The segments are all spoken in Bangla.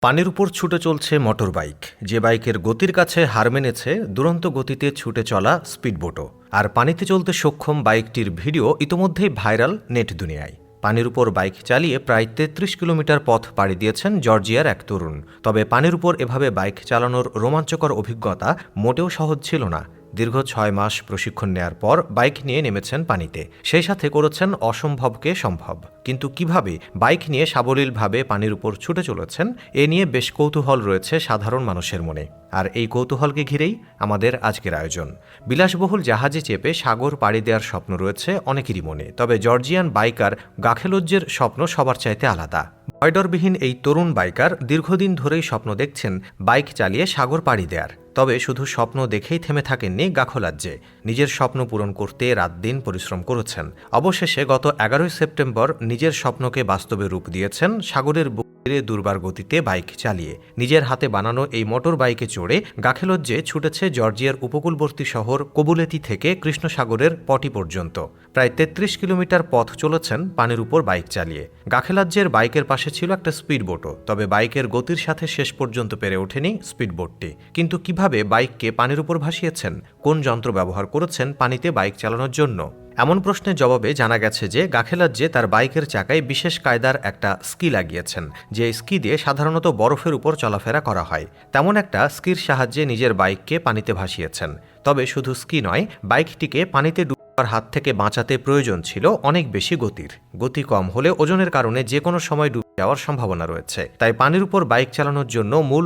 পানির উপর ছুটে চলছে মোটর বাইক, যে বাইকের গতির কাছে হার মেনেছে দুরন্ত গতিতে ছুটে চলা স্পিডবোটও। আর পানিতে চলতে সক্ষম বাইকটির ভিডিও ইতোমধ্যেই ভাইরাল নেট দুনিয়ায়। পানির উপর বাইক চালিয়ে প্রায় ৩৩ কিলোমিটার পথ পাড়ি দিয়েছেন জর্জিয়ার এক তরুণ। তবে পানির উপর এভাবে বাইক চালানোর রোমাঞ্চকর অভিজ্ঞতা মোটেও সহজ ছিল না। দীর্ঘ ৬ মাস প্রশিক্ষণ নেয়ার পর বাইক নিয়ে নেমেছেন পানিতে, সেই সাথে করেছেন অসম্ভবকে সম্ভব। কিন্তু কিভাবে বাইক নিয়ে সাবলীলভাবে পানির উপর ছুটে চলেছেন, এ নিয়ে বেশ কৌতূহল রয়েছে সাধারণ মানুষের মনে। আর এই কৌতূহলকে ঘিরেই আমাদের আজকের আয়োজন। বিলাসবহুল জাহাজে চেপে সাগর পাড়ি দেওয়ার স্বপ্ন রয়েছে অনেকেরই মনে, তবে জর্জিয়ান বাইকার গাখেলজ্জের স্বপ্ন সবার চাইতে আলাদা। ভয়ডরবিহীন এই তরুণ বাইকার দীর্ঘদিন ধরেই স্বপ্ন দেখছেন বাইক চালিয়ে সাগর পাড়ি দেওয়ার। তবে শুধু স্বপ্ন দেখেই থেমে থাকেননি গাখোলাজ্জে। নিজের স্বপ্ন পূরণ করতে রাত দিন পরিশ্রম করেছেন। অবশেষে গত ১১ই সেপ্টেম্বর নিজের স্বপ্নকে বাস্তবে রূপ দিয়েছেন সাগরের বুকে দুর্বার গতিতে বাইক চালিয়ে। নিজের হাতে বানানো এই মোটর বাইকে চড়ে গাখেলজ্জে ছুটেছে জর্জিয়ার উপকূলবর্তী শহর কোবুলেতি থেকে কৃষ্ণসাগরের পটি পর্যন্ত। প্রায় ৩৩ কিলোমিটার পথ চলেছেন পানির উপর বাইক চালিয়ে। গাখেলাজ্জের বাইকের পাশে ছিল একটা স্পিডবোটও, তবে বাইকের গতির সাথে শেষ পর্যন্ত পেরে ওঠেনি স্পিডবোটটি। কিন্তু কিভাবে বাইককে পানির উপর ভাসিয়েছেন, কোন যন্ত্র ব্যবহার করেছেন পানিতে বাইক চালানোর জন্য, এমন প্রশ্নের জবাবে জানা গেছে যে গাখেলাজ্জে তার বাইকের চাকায় বিশেষ কায়দার একটা স্কি লাগিয়েছেন, যে স্কি দিয়ে সাধারণত বরফের উপর চলাফেরা করা হয়। তেমন একটা স্কির সাহায্যে নিজের বাইককে পানিতে ভাসিয়েছেন। তবে শুধু স্কি নয়, বাইকটিকে পানিতে ডুবার হাত থেকে বাঁচাতে প্রয়োজন ছিল অনেক বেশি গতির। গতি কম হলে ওজনের কারণে যে কোনো সময় ডুবে যাওয়ার সম্ভাবনা রয়েছে। তাই পানির উপর বাইক চালানোর জন্য মূল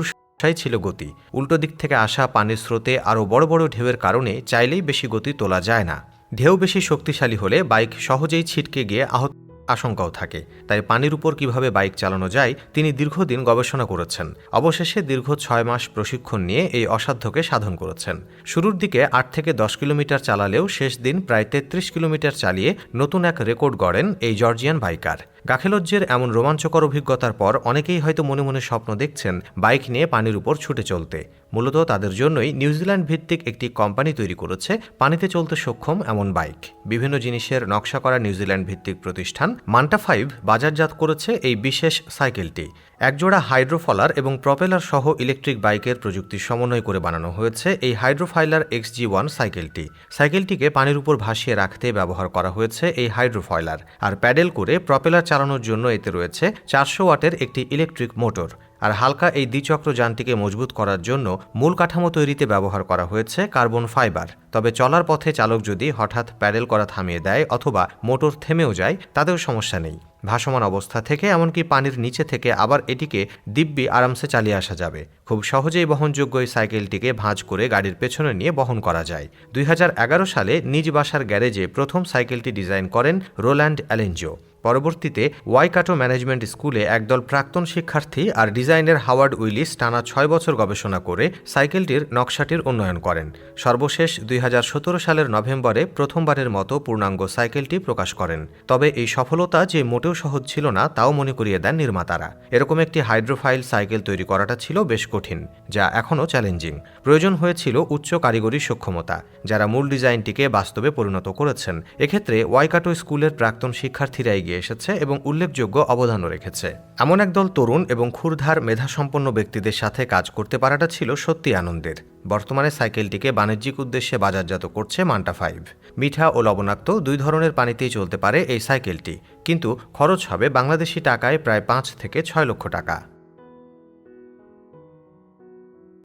ছিল গতি। উল্টো দিক থেকে আসা পানির স্রোতে আরও বড় বড় ঢেউয়ের কারণে চাইলেই বেশি গতি তোলা যায় না। ঢেউ বেশি শক্তিশালী হলে বাইক সহজেই ছিটকে গিয়ে আহত আশঙ্কাও থাকে। তাই পানির উপর কিভাবে বাইক চালানো যায় তিনি দীর্ঘদিন গবেষণা করেছেন। অবশেষে দীর্ঘ ৬ মাস প্রশিক্ষণ নিয়ে এই অসাধ্যকে সাধন করেছেন। শুরুর দিকে ৮ থেকে ১০ কিলোমিটার চালালেও শেষ দিন প্রায় ৩৩ কিলোমিটার চালিয়ে নতুন এক রেকর্ড গড়েন এই জর্জিয়ান বাইকার। গাখেলজ্জের এমন রোমাঞ্চকর অভিজ্ঞতার পর অনেকেই হয়তো মনে মনে স্বপ্ন দেখছেন বাইক নিয়ে পানির উপর ছুটে চলতে। মূলত তাদের জন্যই নিউজিল্যান্ড ভিত্তিক একটি কোম্পানি তৈরি করেছে পানিতে চলতে সক্ষম এমন বাইক। বিভিন্ন জিনিসের নকশা করা নিউজিল্যান্ড ভিত্তিক প্রতিষ্ঠান মান্টা ৫ বাজারজাত করেছে এই বিশেষ সাইকেলটি। একজোড়া হাইড্রোফলার এবং প্রপেলার সহ ইলেকট্রিক বাইকের প্রযুক্তির সমন্বয় করে বানানো হয়েছে এই হাইড্রোফাইলার XG1 সাইকেলটি। সাইকেলটিকে পানির উপর ভাসিয়ে রাখতে ব্যবহার করা হয়েছে এই হাইড্রোফয়লার। আর প্যাডেল করে প্রপেলার চালানোর জন্য এতে রয়েছে ৪০০ ওয়াটের একটি ইলেকট্রিক মোটর। আর হালকা এই দ্বিচক্র যানটিকে মজবুত করার জন্য মূল কাঠামো তৈরিতে ব্যবহার করা হয়েছে কার্বন ফাইবার। তবে চলার পথে চালক যদি হঠাৎ প্যাডেল করা থামিয়ে দেয় অথবা মোটর থেমেও যায়, তাতেও সমস্যা নেই। ভাসমান অবস্থা থেকে এমনকি পানির নিচে থেকে আবার এটিকে দিব্যি আরামসে চালিয়ে আসা যাবে। খুব সহজেই বহনযোগ্য এই সাইকেলটিকে ভাঁজ করে গাড়ির পেছনে নিয়ে বহন করা যায়। ২০১১ সালে নিজ বাসার গ্যারেজে প্রথম সাইকেলটি ডিজাইন করেন রোল্যান্ড অ্যালেনজো। পরবর্তীতে ওয়াইকাটো ম্যানেজমেন্ট স্কুলে একদল প্রাক্তন শিক্ষার্থী আর ডিজাইনের হাওয়ার্ড উইলিস টানা ৬ বছর গবেষণা করে সাইকেলটির নকশাটির উন্নয়ন করেন। সর্বশেষ ২০১৭ সালের নভেম্বরে প্রথমবারের মতো পূর্ণাঙ্গ সাইকেলটি প্রকাশ করেন। তবে এই সফলতা যে মোটেও সহজ ছিল না তাও মনে করিয়ে দেন নির্মাতারা। এরকম একটি হাইড্রোফাইল সাইকেল তৈরি করাটা ছিল বেশ কঠিন, যা এখনও চ্যালেঞ্জিং। প্রয়োজন হয়েছিল উচ্চ কারিগরি সক্ষমতা, যারা মূল ডিজাইনটিকে বাস্তবে পরিণত করেছেন। এক্ষেত্রে ওয়াইকাটো স্কুলের প্রাক্তন শিক্ষার্থীরা এগিয়ে এসেছে এবং উল্লেখযোগ্য অবদানও রেখেছে। এমন একদল তরুণ এবং ক্ষুরধার মেধাসম্পন্ন ব্যক্তিদের সাথে কাজ করতে পারাটা ছিল সত্যি আনন্দের। বর্তমানে সাইকেলটিকে বাণিজ্যিক উদ্দেশ্যে বাজারজাত করছে মান্টা ৫। মিঠা ও লবণাক্ত দুই ধরনের পানিতেই চলতে পারে এই সাইকেলটি, কিন্তু খরচ হবে বাংলাদেশি টাকায় প্রায় ৫ থেকে ৬ লক্ষ টাকা।